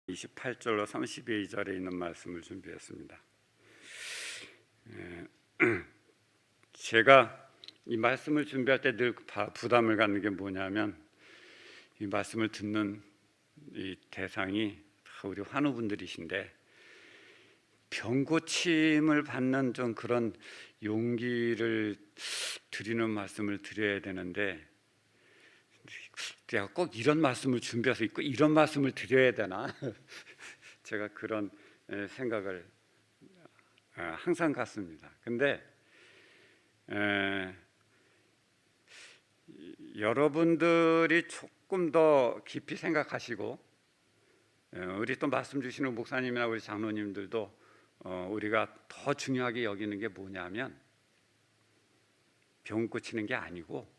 28절로 32절에 있는 말씀을 준비했습니다. 제가 이 말씀을 준비할 때 늘 부담을 갖는 게 뭐냐면, 이 말씀을 듣는 이 대상이 우리 환우분들이신데 병 고침을 받는 좀 그런 용기를 드리는 말씀을 드려야 되는데, 내가 꼭 이런 말씀을 준비해서 있고 이런 말씀을 드려야 되나? 제가 그런 생각을 항상 갖습니다. 근데 여러분들이 조금 더 깊이 생각하시고, 우리 또 말씀 주시는 목사님이나 우리 장로님들도 우리가 더 중요하게 여기는 게 뭐냐면, 병 고치는 게 아니고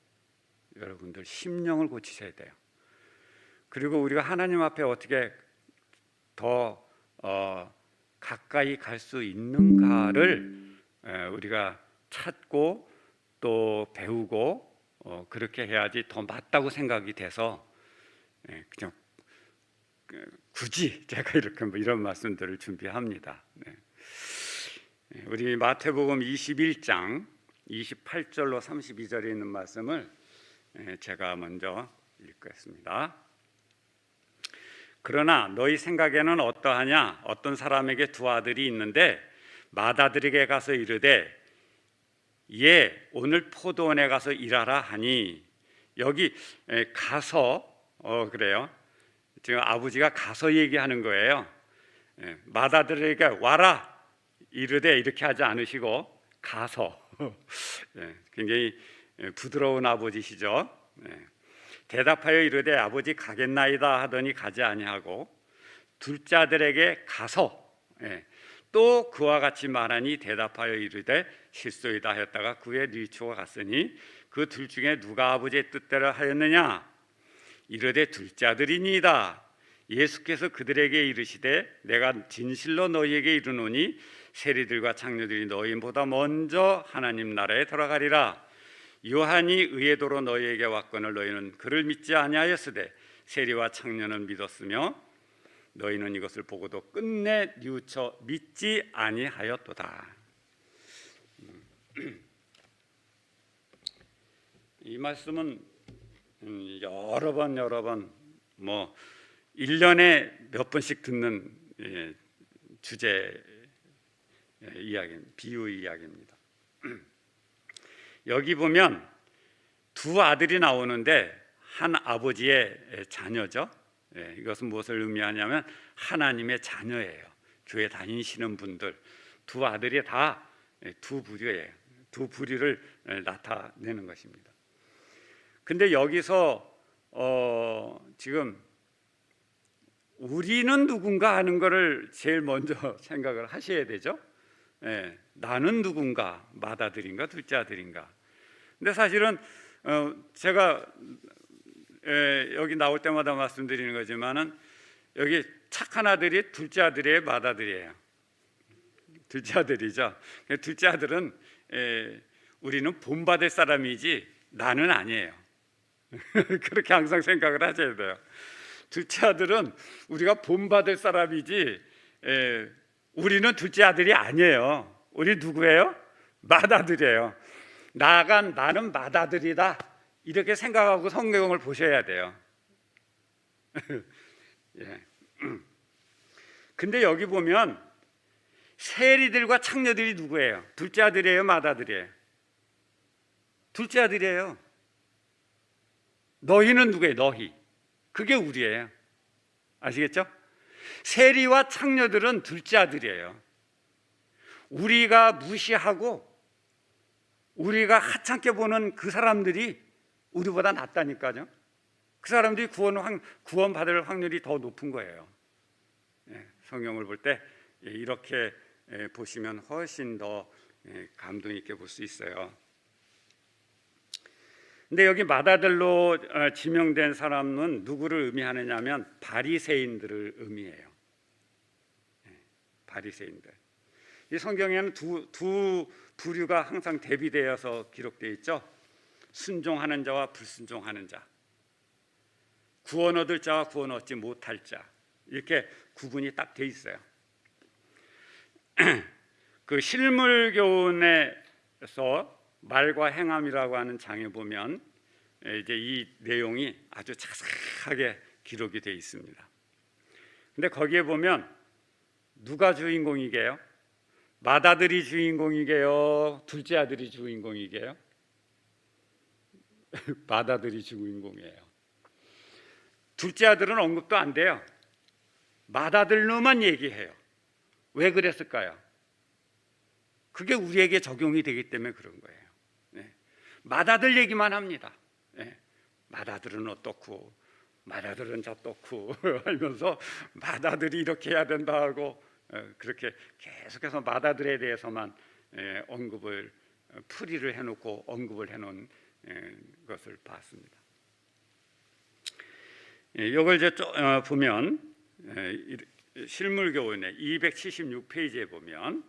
여러분들 심령을 고치셔야 돼요. 그리고 우리가 하나님 앞에 어떻게 더 가까이 갈 수 있는가를 우리가 찾고 또 배우고 그렇게 해야지 더 맞다고 생각이 돼서 그냥 굳이 제가 이렇게 이런 말씀들을 준비합니다. 우리 마태복음 21장 28절로 32절에 있는 말씀을 제가 먼저 읽겠습니다. 그러나 너희 생각에는 어떠하냐? 어떤 사람에게 두 아들이 있는데 맏아들에게 가서 이르되 예, 오늘 포도원에 가서 일하라 하니, 여기 가서 그래요. 지금 아버지가 가서 얘기하는 거예요. 맏아들에게 와라 이르되 이렇게 하지 않으시고 가서. 굉장히 부드러운 아버지시죠. 대답하여 이르되 아버지 가겠나이다 하더니 가지 아니하고, 둘째 아들에게 가서 또 그와 같이 말하니 대답하여 이르되 실소이다 하였다가 그에 뉘우치고 갔으니 그 둘 중에 누가 아버지의 뜻대로 하였느냐? 이르되 둘째 아들이니이다. 예수께서 그들에게 이르시되 내가 진실로 너희에게 이르노니 세리들과 창녀들이 너희보다 먼저 하나님 나라에 들어가리라. 요한이 의의 도로 너희에게 왔거늘 너희는 그를 믿지 아니하였으되 세리와 창녀는 믿었으며 너희는 이것을 보고도 끝내 뉘우쳐 믿지 아니하였도다. 이 말씀은 여러 번 뭐 1년에 몇 번씩 듣는 주제 이야기, 비유 이야기입니다. 여기 보면 두 아들이 나오는데 한 아버지의 자녀죠. 이것은 무엇을 의미하냐면 하나님의 자녀예요. 교회 다니시는 분들 두 아들이 다 두 부류예요. 두 부류를 나타내는 것입니다. 근데 여기서 지금 우리는 누군가 하는 것을 제일 먼저 생각을 하셔야 되죠. 나는 누군가, 맏아들인가 둘째 아들인가. 근데 사실은 제가 여기 나올 때마다 말씀드리는 거지만은 여기 착한 아들이 둘째 아들이에요, 맏아들이에요? 둘째 아들이죠. 둘째 아들은 우리는 본받을 사람이지 나는 아니에요. 그렇게 항상 생각을 하셔야 돼요. 둘째 아들은 우리가 본받을 사람이지 우리는 둘째 아들이 아니에요. 우리 누구예요? 맏아들이에요. 나는 맏아들이다 이렇게 생각하고 성경을 보셔야 돼요. 근데 여기 보면 세리들과 창녀들이 누구예요? 둘째 아들이에요, 맏아들이에요? 둘째 아들이에요. 너희는 누구예요? 너희. 그게 우리예요. 아시겠죠? 세리와 창녀들은 둘째 아들이에요. 우리가 무시하고 우리가 하찮게 보는 그 사람들이 우리보다 낫다니까요. 그 사람들이 구원받을 확률이 더 높은 거예요. 성경을 볼 때 이렇게 보시면 훨씬 더 감동 있게 볼 수 있어요. 근데 여기 맏아들로 지명된 사람은 누구를 의미하느냐면 바리새인들을 의미해요. 바리새인들. 이 성경에는 두 부류가 항상 대비되어서 기록되어 있죠. 순종하는 자와 불순종하는 자, 구원 얻을 자와 구원 얻지 못할 자, 이렇게 구분이 딱 돼 있어요. 그 실물교훈에서 말과 행함이라고 하는 장에 보면 이제 이 내용이 아주 자세하게 기록이 돼 있습니다. 근데 거기에 보면 누가 주인공이게요? 맏아들이 주인공이게요? 둘째 아들이 주인공이게요? 맏아들이 주인공이에요. 둘째 아들은 언급도 안 돼요. 맏아들로만 얘기해요. 왜 그랬을까요? 그게 우리에게 적용이 되기 때문에 그런 거예요. 네. 맏아들 얘기만 합니다. 네. 맏아들은 어떻고 맏아들은 저떻고 하면서 맏아들이 이렇게 해야 된다 하고 그렇게 계속해서 맏아들에 대해서만 언급을 풀이를 해놓고 언급을 해놓은 것을 봤습니다. 이걸 이제 보면 실물교훈의 276페이지에 보면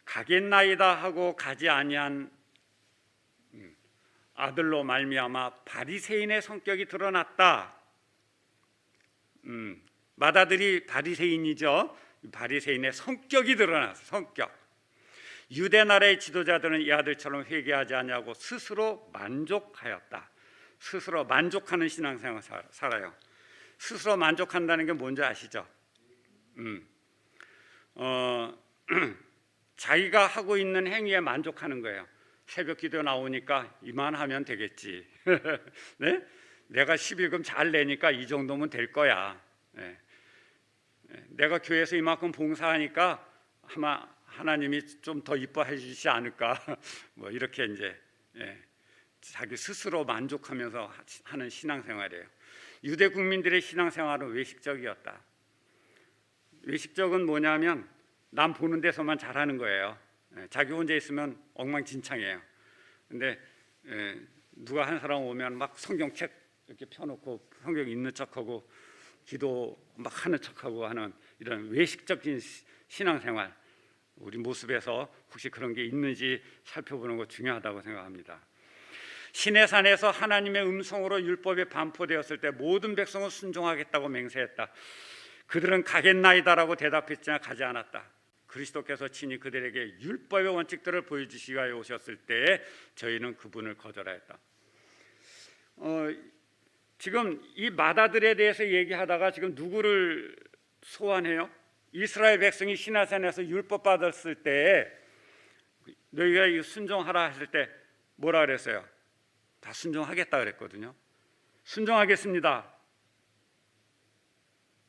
가겠나이다 하고 가지 아니한 아들로 말미암아 바리새인의 성격이 드러났다. 맏아들이 바리새인이죠. 바리새인의 성격이 드러났어. 성격. 유대 나라의 지도자들은 이 아들처럼 회개하지 않냐고 스스로 만족하였다. 스스로 만족하는 신앙생활 살아요. 스스로 만족한다는 게 뭔지 아시죠? 자기가 하고 있는 행위에 만족하는 거예요. 새벽 기도 나오니까 이만하면 되겠지. 네? 내가 11금 잘 내니까 이 정도면 될 거야. 네. 내가 교회에서 이만큼 봉사하니까 아마 하나님이 좀 더 이뻐해 주시지 않을까. 뭐 이렇게 이제 자기 스스로 만족하면서 하는 신앙생활이에요. 유대 국민들의 신앙생활은 외식적이었다. 외식적은 뭐냐면 남 보는 데서만 잘하는 거예요. 자기 혼자 있으면 엉망진창이에요. 근데 누가 한 사람 오면 막 성경책 이렇게 펴놓고 성경 읽는 척하고 기도 막 하는 척하고 하는 이런 외식적인 신앙생활, 우리 모습에서 혹시 그런 게 있는지 살펴보는 거 중요하다고 생각합니다. 시내산에서 하나님의 음성으로 율법이 반포되었을 때 모든 백성은 순종하겠다고 맹세했다. 그들은 가겠나이다라고 대답했지만 가지 않았다. 그리스도께서 친히 그들에게 율법의 원칙들을 보여주시기 위하여 오셨을 때에 저희는 그분을 거절하였다. 지금 이 맏아들에 대해서 얘기하다가 지금 누구를 소환해요? 이스라엘 백성이 시내산에서 율법 받았을 때 너희가 순종하라 했을 때 뭐라 그랬어요? 다 순종하겠다 그랬거든요. 순종하겠습니다.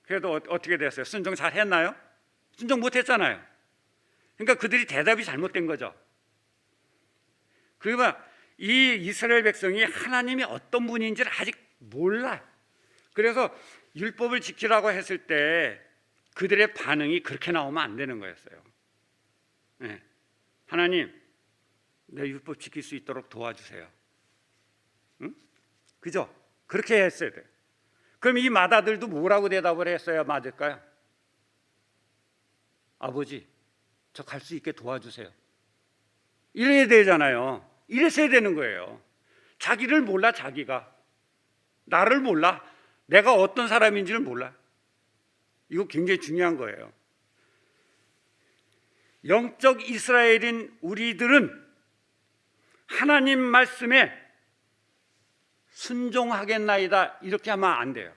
그래도 어떻게 됐어요? 순종 잘 했나요? 순종 못했잖아요. 그러니까 그들이 대답이 잘못된 거죠. 그러니까 이 이스라엘 백성이 하나님이 어떤 분인지를 아직 몰라. 그래서 율법을 지키라고 했을 때 그들의 반응이 그렇게 나오면 안 되는 거였어요. 네. 하나님, 내 율법 지킬 수 있도록 도와주세요. 응? 그죠? 그렇게 했어야 돼요. 그럼 이 맏아들도 뭐라고 대답을 했어야 맞을까요? 아버지, 저 갈 수 있게 도와주세요. 이래야 되잖아요. 이랬어야 되는 거예요. 자기를 몰라. 자기가 나를 몰라. 내가 어떤 사람인지를 몰라. 이거 굉장히 중요한 거예요. 영적 이스라엘인 우리들은 하나님 말씀에 순종하겠나이다 이렇게 하면 안 돼요.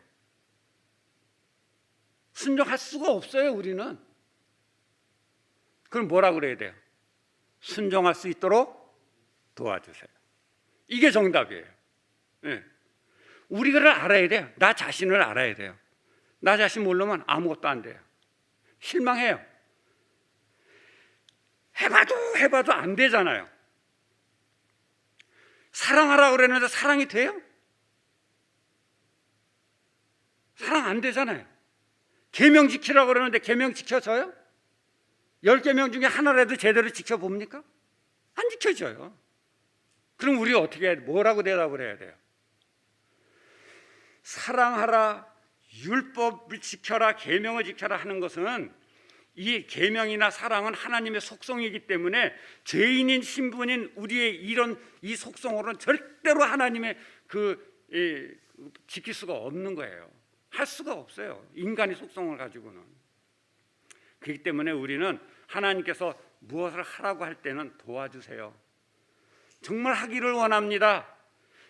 순종할 수가 없어요. 우리는. 그럼 뭐라 그래야 돼요? 순종할 수 있도록 도와주세요. 이게 정답이에요. 네. 우리가 알아야 돼요. 나 자신을 알아야 돼요. 나 자신 모르면 아무것도 안 돼요. 실망해요. 해봐도 안 되잖아요. 사랑하라고 그랬는데 사랑이 돼요? 사랑 안 되잖아요. 계명 지키라고 그러는데 계명 지켜져요? 10계명 중에 하나라도 제대로 지켜봅니까? 안 지켜져요. 그럼 우리 어떻게 해야 돼? 뭐라고 대답을 해야 돼요? 사랑하라, 율법을 지켜라, 계명을 지켜라 하는 것은 이 계명이나 사랑은 하나님의 속성이기 때문에 죄인인 신분인 우리의 이런 이 속성으로는 절대로 하나님의 지킬 수가 없는 거예요. 할 수가 없어요. 인간의 속성을 가지고는. 그렇기 때문에 우리는 하나님께서 무엇을 하라고 할 때는 도와주세요. 정말 하기를 원합니다.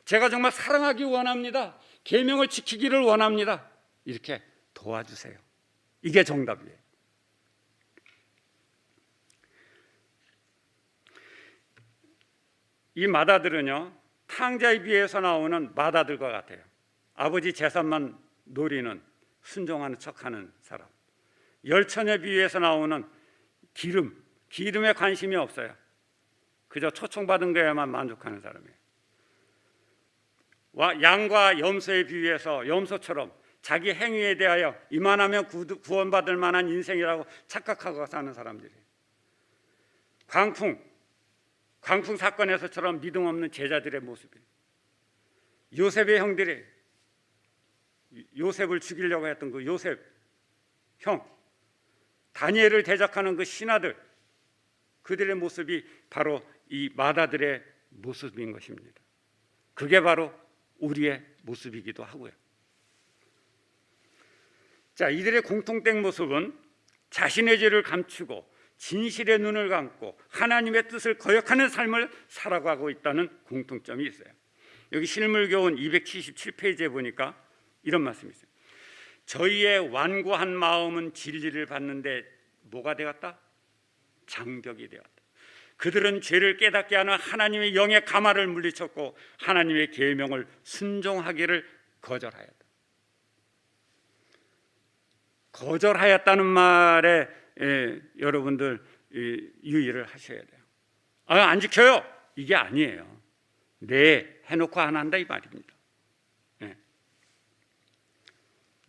제가 정말 사랑하기 원합니다. 계명을 지키기를 원합니다. 이렇게 도와주세요. 이게 정답이에요. 이 마다들은요, 탕자의 비유에서 나오는 마다들과 같아요. 아버지 재산만 노리는 순종하는 척하는 사람. 열처녀 비유에서 나오는 기름에 관심이 없어요. 그저 초청받은 거에만 만족하는 사람이에요. 양과 염소의 비유에서 염소처럼 자기 행위에 대하여 이만하면 구원받을 만한 인생이라고 착각하고 사는 사람들이에요. 광풍 사건에서처럼 믿음 없는 제자들의 모습이에요. 요셉의 형들이 요셉을 죽이려고 했던 그 요셉 형, 다니엘을 대적하는 그 신하들, 그들의 모습이 바로 이 마다들의 모습인 것입니다. 그게 바로 우리의 모습이기도 하고요. 자, 이들의 공통된 모습은 자신의 죄를 감추고 진실의 눈을 감고 하나님의 뜻을 거역하는 삶을 살아가고 있다는 공통점이 있어요. 여기 실물교훈 277페이지에 보니까 이런 말씀이 있어요. 저희의 완고한 마음은 진리를 받는데 뭐가 되었다? 장벽이 되었다. 그들은 죄를 깨닫게 하는 하나님의 영의 가마를 물리쳤고 하나님의 계명을 순종하기를 거절하였다. 거절하였다는 말에 여러분들 유의를 하셔야 돼요. 안 지켜요. 이게 아니에요. 네, 해놓고 안 한다 이 말입니다. 네.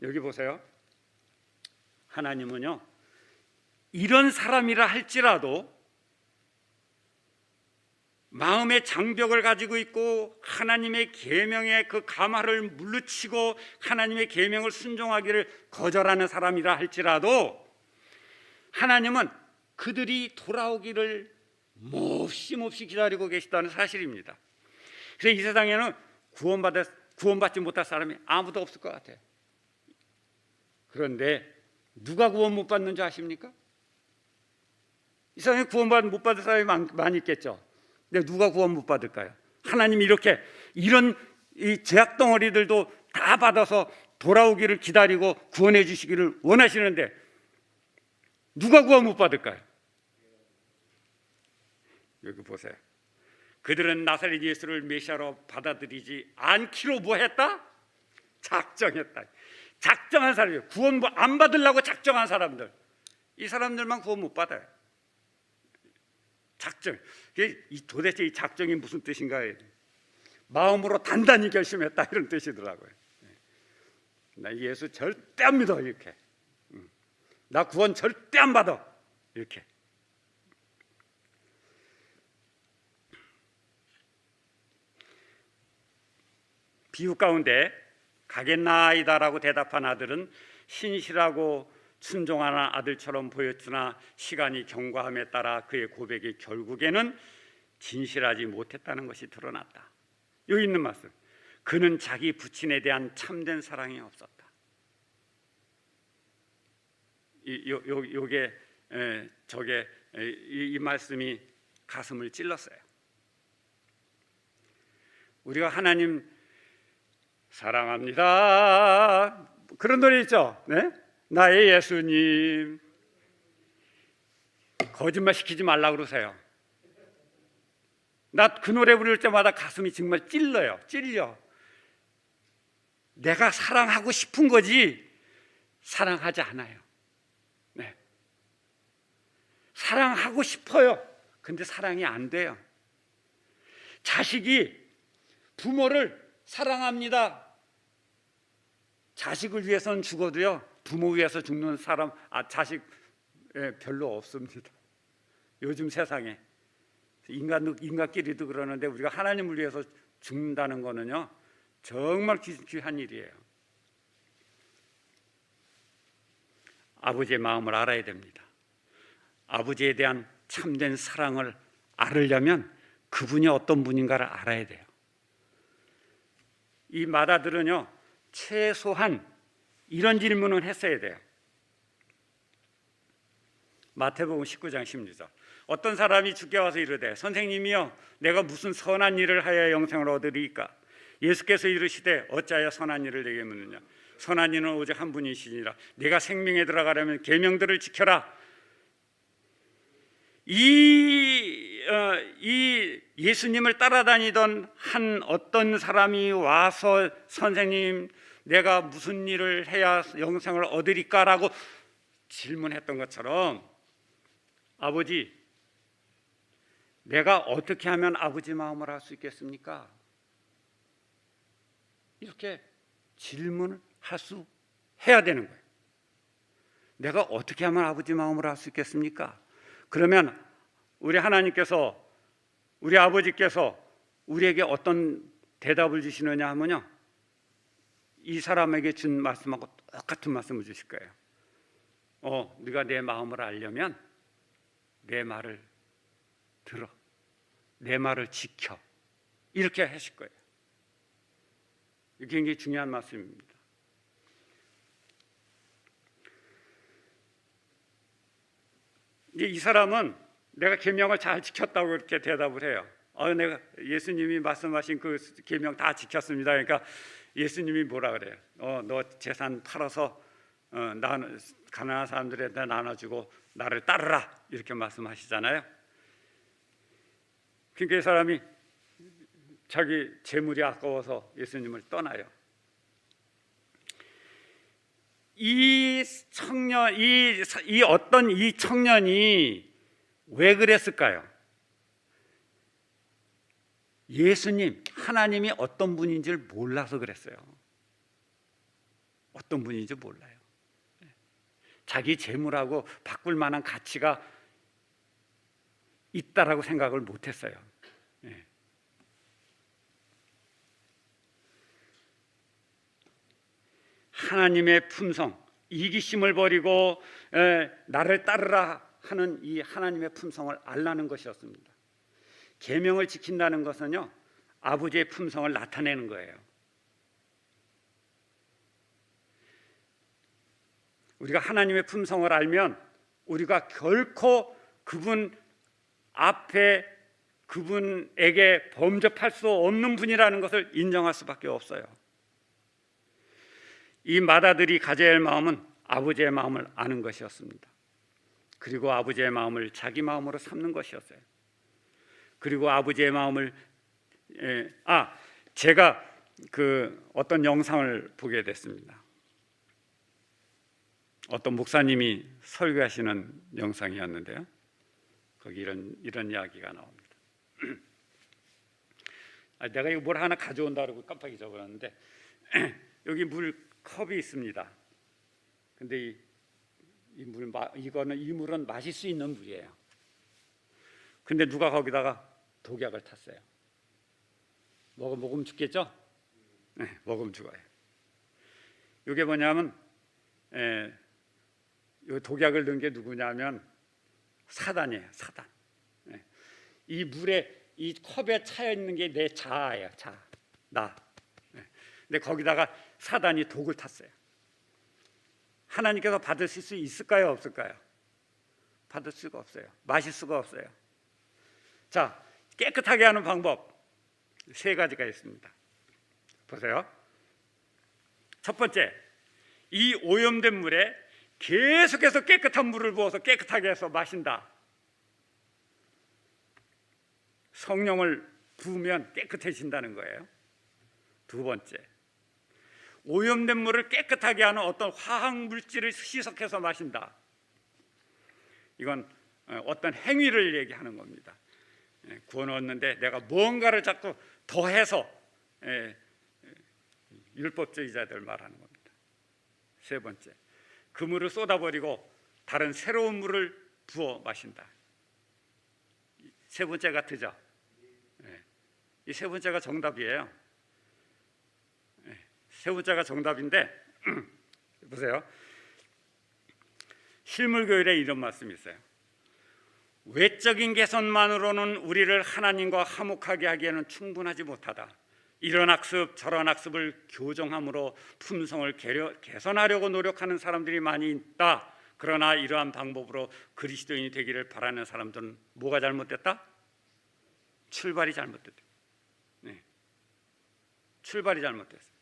여기 보세요. 하나님은요, 이런 사람이라 할지라도 마음의 장벽을 가지고 있고 하나님의 계명의 그 가마를 물리치고 하나님의 계명을 순종하기를 거절하는 사람이라 할지라도 하나님은 그들이 돌아오기를 몹시 기다리고 계시다는 사실입니다. 그래서 이 세상에는 구원받지 못할 사람이 아무도 없을 것 같아요. 그런데 누가 구원 못 받는 줄 아십니까? 이 세상에 구원 못 받을 사람이 많이 있겠죠. 근데 누가 구원 못 받을까요? 하나님이 이런 이 죄악 덩어리들도 다 받아서 돌아오기를 기다리고 구원해 주시기를 원하시는데 누가 구원 못 받을까요? 여기 보세요. 그들은 나사렛 예수를 메시아로 받아들이지 않기로 뭐 했다? 작정했다. 작정한 사람이에요. 구원 안 받으려고 작정한 사람들. 이 사람들만 구원 못 받아요. 작정. 도대체 이 작정이 무슨 뜻인가? 마음으로 단단히 결심했다 이런 뜻이더라고요. 나 예수 절대 안 믿어 이렇게. 나 구원 절대 안 받아 이렇게. 비유 가운데 가겠나이다라고 대답한 아들은 신실하고 순종하는 아들처럼 보였으나 시간이 경과함에 따라 그의 고백이 결국에는 진실하지 못했다는 것이 드러났다. 여기 있는 말씀. 그는 자기 부친에 대한 참된 사랑이 없었다. 이 말씀이 가슴을 찔렀어요. 우리가 하나님 사랑합니다. 그런 노래 있죠. 네? 나의 예수님. 거짓말 시키지 말라 그러세요. 나 그 노래 부를 때마다 가슴이 정말 찔려. 내가 사랑하고 싶은 거지 사랑하지 않아요. 네. 사랑하고 싶어요. 근데 사랑이 안 돼요. 자식이 부모를 사랑합니다. 자식을 위해서는 죽어도요, 부모 위해서 죽는 사람, 자식 별로 없습니다. 요즘 세상에 인간끼리도 그러는데 우리가 하나님을 위해서 죽는다는 거는요 정말 귀한 일이에요. 아버지의 마음을 알아야 됩니다. 아버지에 대한 참된 사랑을 알으려면 그분이 어떤 분인가를 알아야 돼요. 이 마다들은요 최소한 이런 질문을 했어야 돼요. 마태복음 19장 16절. 어떤 사람이 주께 와서 이르되 선생님이여 내가 무슨 선한 일을 하여 영생을 얻으리까? 예수께서 이르시되 어찌하여 선한 일을 내게 묻느냐? 선한 이는 오직 한 분이시니라. 내가 생명에 들어가려면 계명들을 지켜라. 이 예수님을 따라다니던 한 어떤 사람이 와서 선생님 내가 무슨 일을 해야 영생을 얻으리까라고 질문했던 것처럼 아버지 내가 어떻게 하면 아버지 마음을 알 수 있겠습니까? 이렇게 질문을 할 수 해야 되는 거예요. 내가 어떻게 하면 아버지 마음을 알 수 있겠습니까? 그러면 우리 하나님께서 우리 아버지께서 우리에게 어떤 대답을 주시느냐 하면요, 이 사람에게 준 말씀하고 똑같은 말씀을 주실 거예요. 네가 내 마음을 알려면 내 말을 들어, 내 말을 지켜, 이렇게 하실 거예요. 이게 굉장히 중요한 말씀입니다. 이 사람은 내가 계명을 잘 지켰다고 그렇게 대답을 해요. 내가 예수님이 말씀하신 그 계명 다 지켰습니다. 그러니까 예수님이 뭐라 그래요? 너 재산 팔아서 가난한 사람들에게 나눠주고 나를 따르라, 이렇게 말씀하시잖아요. 그러니까 이 사람이 자기 재물이 아까워서 예수님을 떠나요. 이 청년이 왜 그랬을까요? 예수님, 하나님이 어떤 분인지를 몰라서 그랬어요. 어떤 분인지 몰라요. 자기 재물하고 바꿀 만한 가치가 있다라고 생각을 못했어요. 하나님의 품성, 이기심을 버리고 나를 따르라 하는 이 하나님의 품성을 알라는 것이었습니다. 계명을 지킨다는 것은요, 아버지의 품성을 나타내는 거예요. 우리가 하나님의 품성을 알면 우리가 결코 그분 앞에 그분에게 범접할 수 없는 분이라는 것을 인정할 수밖에 없어요. 이 마다들이 가져야 할 마음은 아버지의 마음을 아는 것이었습니다. 그리고 아버지의 마음을 자기 마음으로 삼는 것이었어요. 그리고 아버지의 마음을 제가 어떤 영상을 보게 됐습니다. 어떤 목사님이 설교하시는 영상이었는데요, 거기 이런 이야기가 나옵니다. 내가 이거 뭘 하나 가져온다 그러고 깜빡 잊어버렸는데 여기 컵이 있습니다. 근데 이 물은 마실 수 있는 물이에요. 근데 누가 거기다가 독약을 탔어요. 먹으면 죽겠죠? 네, 먹으면 죽어요. 이게 뭐냐면 이 독약을 넣은 게 누구냐면 사단이에요. 사단. 이 물에, 이 컵에 차여 있는 게 내 자아예요. 나. 근데 거기다가 사단이 독을 탔어요. 하나님께서 받으실 수 있을까요, 없을까요? 받을 수가 없어요. 마실 수가 없어요. 자, 깨끗하게 하는 방법 3가지가 있습니다. 보세요. 첫 번째, 이 오염된 물에 계속해서 깨끗한 물을 부어서 깨끗하게 해서 마신다. 성령을 부으면 깨끗해진다는 거예요. 두 번째, 오염된 물을 깨끗하게 하는 어떤 화학 물질을 희석해서 마신다. 이건 어떤 행위를 얘기하는 겁니다. 구원 얻는데 내가 뭔가를 자꾸 더해서 율법주의자들 말하는 겁니다. 세 번째, 그 물을 쏟아버리고 다른 새로운 물을 부어 마신다. 세 번째 같으죠? 이 세 번째가 정답이에요. 세 번째가 정답인데 보세요. 실물교일에 이런 말씀이 있어요. 외적인 개선만으로는 우리를 하나님과 화목하게 하기에는 충분하지 못하다. 이런 학습 저런 학습을 교정함으로 품성을 개선하려고 노력하는 사람들이 많이 있다. 그러나 이러한 방법으로 그리스도인이 되기를 바라는 사람들은 뭐가 잘못됐다? 출발이 잘못됐다. 네. 출발이 잘못됐어요.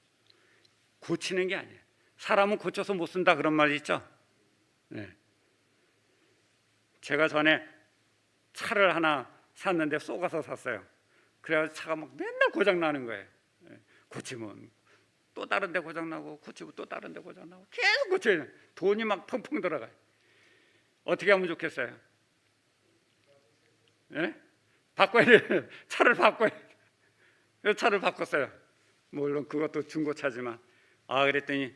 고치는 게 아니에요. 사람은 고쳐서 못 쓴다 그런 말이 있죠. 네. 제가 전에 차를 하나 샀는데 쏘가서 샀어요. 그래서 차가 막 맨날 고장 나는 거예요. 네. 고치면 또 다른 데 고장 나고 고치고 또 다른 데 고장 나고 계속 고쳐야 돼. 돈이 막 펑펑 들어가요. 어떻게 하면 좋겠어요? 네? 바꿔야 돼요. 차를 바꿔야 돼요. 그래서 차를 바꿨어요. 물론 그것도 중고차지만 그랬더니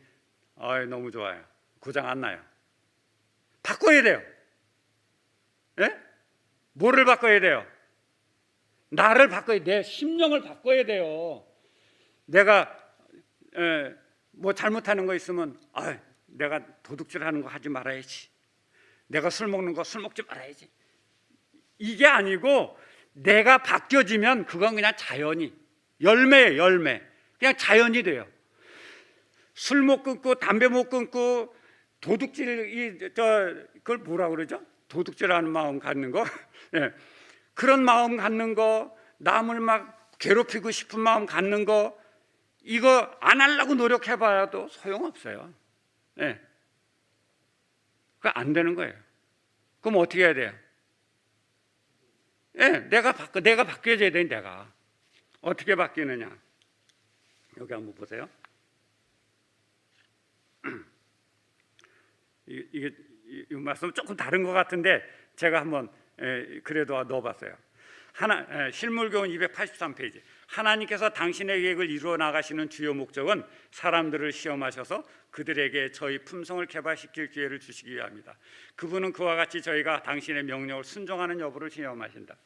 너무 좋아요. 고장 안 나요. 바꿔야 돼요. 예? 뭐를 바꿔야 돼요? 나를 바꿔야 돼. 내 심령을 바꿔야 돼요. 내가 뭐 잘못하는 거 있으면 내가 도둑질하는 거 하지 말아야지. 내가 술 먹는 거 술 먹지 말아야지. 이게 아니고 내가 바뀌어지면 그건 그냥 자연이 열매예요. 열매. 그냥 자연이 돼요. 술 못 끊고 담배 못 끊고 도둑질 그걸 뭐라 그러죠? 도둑질하는 마음 갖는 거. 네. 그런 마음 갖는 거, 남을 막 괴롭히고 싶은 마음 갖는 거, 이거 안 하려고 노력해봐야도 소용없어요. 네. 그거 안 되는 거예요. 그럼 어떻게 해야 돼요? 네, 내가 바뀌어져야 돼. 내가 어떻게 바뀌느냐? 여기 한번 보세요. 이게 이 말씀은 조금 다른 것 같은데 제가 한번 그래도 넣어봤어요. 실물교훈 283페이지. 하나님께서 당신의 계획을 이루어 나가시는 주요 목적은 사람들을 시험하셔서 그들에게 저희 품성을 개발시킬 기회를 주시기 위함이다. 그분은 그와 같이 저희가 당신의 명령을 순종하는 여부를 시험하신다.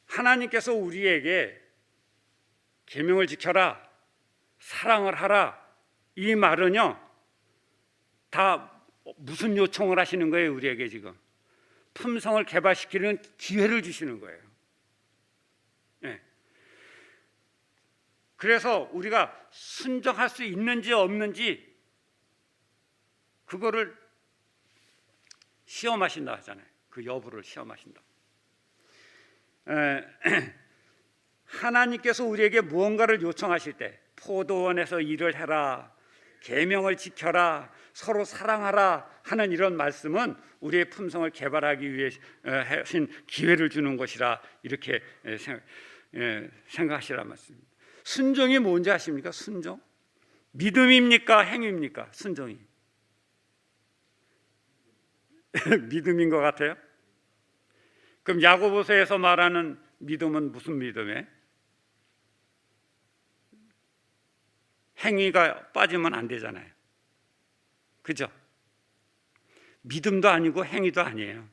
하나님께서 우리에게 계명을 지켜라, 사랑을 하라, 이 말은요 다 무슨 요청을 하시는 거예요? 우리에게 지금 품성을 개발시키는 기회를 주시는 거예요. 네. 그래서 우리가 순종할 수 있는지 없는지 그거를 시험하신다 하잖아요. 그 여부를 시험하신다. 하나님께서 우리에게 무언가를 요청하실 때 포도원에서 일을 해라, 계명을 지켜라, 서로 사랑하라 하는 이런 말씀은 우리의 품성을 개발하기 위해 하신 기회를 주는 것이라 이렇게 생각하시라 말씀입니다. 순종이 뭔지 아십니까? 순종? 믿음입니까? 행위입니까? 순종이 믿음인 것 같아요. 그럼 야고보서에서 말하는 믿음은 무슨 믿음이에요? 행위가 빠지면 안 되잖아요. 그죠? 믿음도 아니고 행위도 아니에요.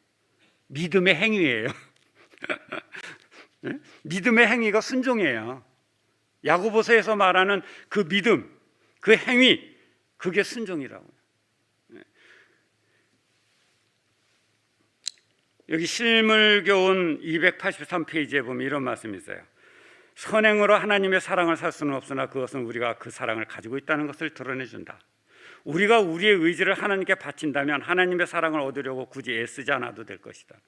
믿음의 행위예요. 믿음의 행위가 순종이에요. 야고보서에서 말하는 그 믿음, 그 행위, 그게 순종이라고요. 여기 실물교훈 283페이지에 보면 이런 말씀이 있어요. 선행으로 하나님의 사랑을 살 수는 없으나 그것은 우리가 그 사랑을 가지고 있다는 것을 드러내준다. 우리가 우리의 의지를 하나님께 바친다면 하나님의 사랑을 얻으려고 굳이 애쓰지 않아도 될 것이다.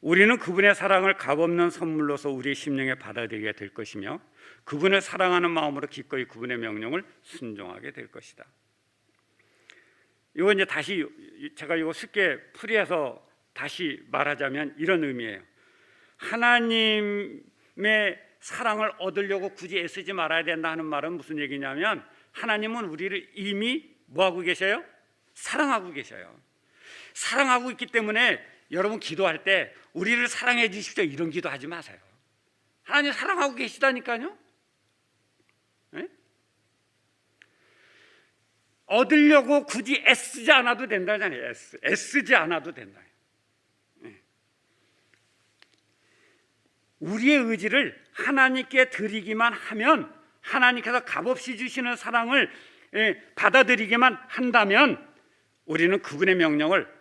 우리는 그분의 사랑을 값없는 선물로서 우리의 심령에 받아들이게 될 것이며 그분을 사랑하는 마음으로 기꺼이 그분의 명령을 순종하게 될 것이다. 이거 이제 다시 제가 이거 쉽게 풀이해서 다시 말하자면 이런 의미예요. 하나님의 사랑을 얻으려고 굳이 애쓰지 말아야 된다 하는 말은 무슨 얘기냐면 하나님은 우리를 이미 뭐하고 계셔요? 사랑하고 계셔요. 사랑하고 있기 때문에 여러분 기도할 때 우리를 사랑해 주십시오 이런 기도하지 마세요. 하나님 사랑하고 계시다니까요. 네? 얻으려고 굳이 애쓰지 않아도 된다잖아요. 애쓰지 않아도 된다. 네. 우리의 의지를 하나님께 드리기만 하면 하나님께서 값없이 주시는 사랑을 받아들이기만 한다면 우리는 그분의 명령을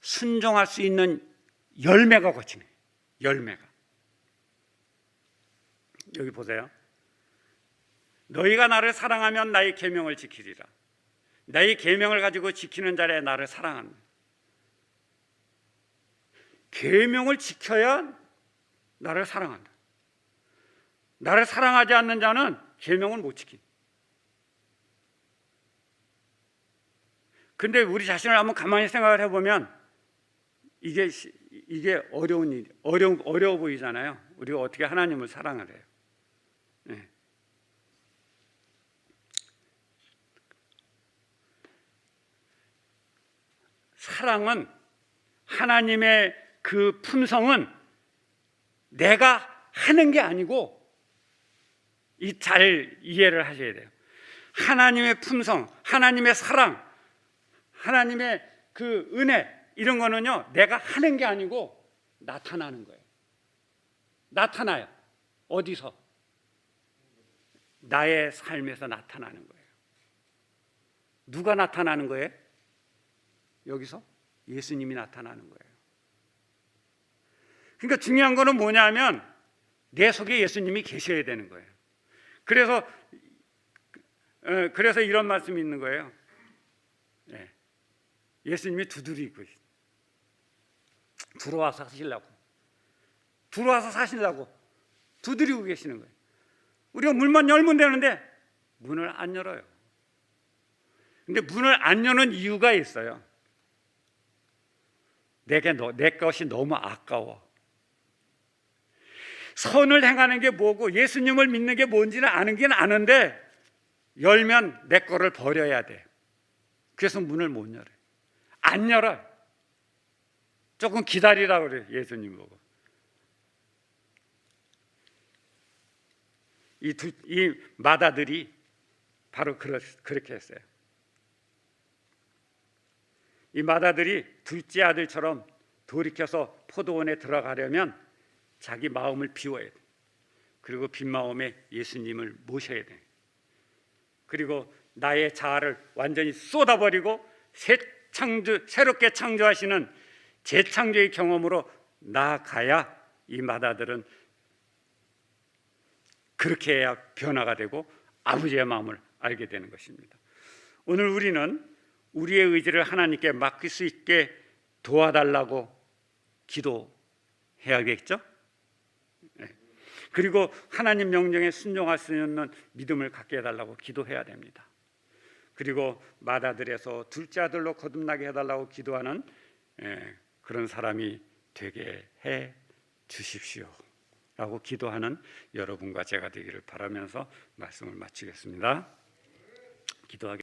순종할 수 있는 열매가 거치네. 열매가. 여기 보세요. 너희가 나를 사랑하면 나의 계명을 지키리라. 나의 계명을 가지고 지키는 자를 나를 사랑한다. 계명을 지켜야 나를 사랑한다. 나를 사랑하지 않는 자는 계명을 못 지킨다. 근데 우리 자신을 한번 가만히 생각을 해보면 이게 어려운 일, 어려워 보이잖아요. 우리가 어떻게 하나님을 사랑을 해요? 네. 사랑은 하나님의 그 품성은 내가 하는 게 아니고 잘 이해를 하셔야 돼요. 하나님의 품성, 하나님의 사랑, 하나님의 그 은혜 이런 거는요 내가 하는 게 아니고 나타나는 거예요. 나타나요. 어디서? 나의 삶에서 나타나는 거예요. 누가 나타나는 거예요? 여기서 예수님이 나타나는 거예요. 그러니까 중요한 거는 뭐냐면 내 속에 예수님이 계셔야 되는 거예요. 그래서 이런 말씀이 있는 거예요. 예수님이 두드리고 들어와서 사시려고 두드리고 계시는 거예요. 우리가 문만 열면 되는데 문을 안 열어요. 근데 문을 안 여는 이유가 있어요. 내 것이 너무 아까워. 선을 행하는 게 뭐고 예수님을 믿는 게 뭔지는 아는 열면 내 거를 버려야 돼. 그래서 문을 못 열어요. 안 열어요. 조금 기다리라고 그래요. 예수님 보고. 이 마다들이 바로 그렇게 했어요. 이 마다들이 둘째 아들처럼 돌이켜서 포도원에 들어가려면 자기 마음을 비워야 돼. 그리고 빈 마음에 예수님을 모셔야 돼. 그리고 나의 자아를 완전히 쏟아버리고 새롭게 창조하시는 재창조의 경험으로 나아가야 이 마다들은 그렇게 해야 변화가 되고 아버지의 마음을 알게 되는 것입니다. 오늘 우리는 우리의 의지를 하나님께 맡길 수 있게 도와달라고 기도해야겠죠? 그리고 하나님 명령에 순종할 수 있는 믿음을 갖게 해달라고 기도해야 됩니다. 그리고 마다들에서 둘째 아들로 거듭나게 해달라고 기도하는 그런 사람이 되게 해 주십시오 라고 기도하는 여러분과 제가 되기를 바라면서 말씀을 마치겠습니다. 기도하겠습니다.